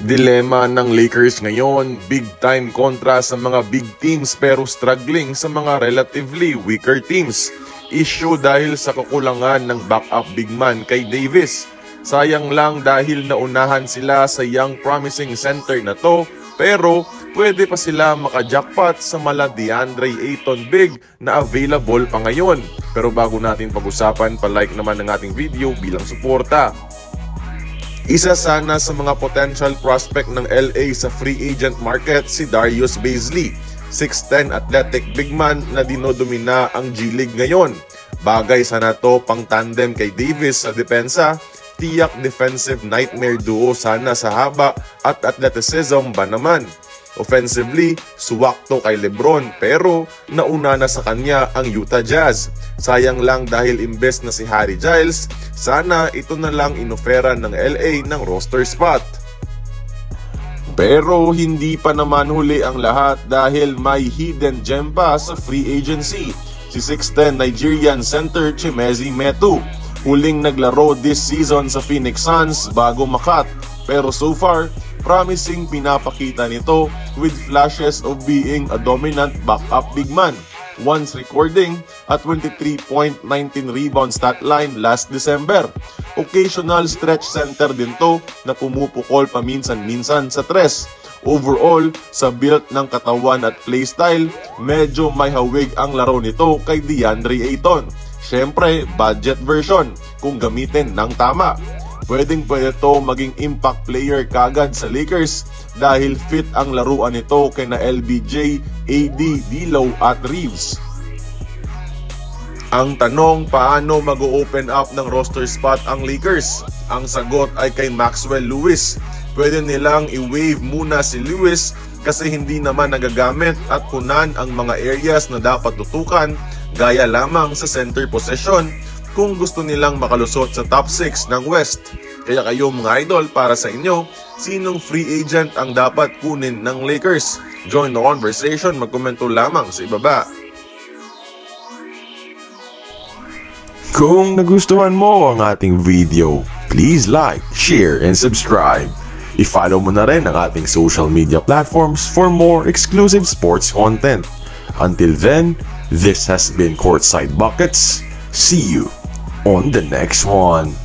Dilema ng Lakers ngayon, big time kontra sa mga big teams pero struggling sa mga relatively weaker teams. Issue dahil sa kakulangan ng backup big man kay Davis. Sayang lang dahil naunahan sila sa young promising center na to, pero pwede pa sila maka-jackpot sa mala DeAndre Ayton big na available pa ngayon. Pero bago natin pag-usapan, palike naman ng ating video bilang suporta. Isa sana sa mga potential prospect ng LA sa free agent market si Darius Bazley, 6'10 athletic big man na dinodomina ang G-League ngayon. Bagay sana to pang tandem kay Davis sa depensa, tiyak defensive nightmare duo sana sa haba at athleticism ba naman. Offensively, suwak to kay LeBron pero nauna na sa kanya ang Utah Jazz. Sayang lang dahil imbes na si Harry Giles, sana ito na lang inofera ng LA ng roster spot. Pero hindi pa naman huli ang lahat dahil may hidden gem pa sa free agency. Si 6'10 Nigerian center Chimezi Metu. Huling naglaro this season sa Phoenix Suns bago makat. Pero so far, promising pinapakita nito with flashes of being a dominant backup big man. Once recording at 23.19 rebound stat line last December. Occasional stretch center din to na pumupukol paminsan-minsan sa tres. Overall, sa build ng katawan at playstyle, medyo may hawig ang laro nito kay DeAndre Ayton. Siyempre, budget version kung gamitin ng tama. Pwedeng-pwede to maging impact player kagad sa Lakers dahil fit ang laruan nito kay na LBJ, AD, D'Lo at Reeves. Ang tanong, paano mag-open up ng roster spot ang Lakers? Ang sagot ay kay Maxwell Lewis. Pwede nilang i-waive muna si Lewis kasi hindi naman nagagamit at punan ang mga areas na dapat tutukan gaya lamang sa center possession kung gusto nilang makalusot sa top 6 ng West. Kaya kayo mga idol, para sa inyo, sinong free agent ang dapat kunin ng Lakers? Join the conversation, magkomento lamang sa ibaba. Kung nagustuhan mo ang ating video, please like, share, and subscribe. I-follow mo na rin ang ating social media platforms for more exclusive sports content. Until then, this has been Courtside Buckets. See you on the next one.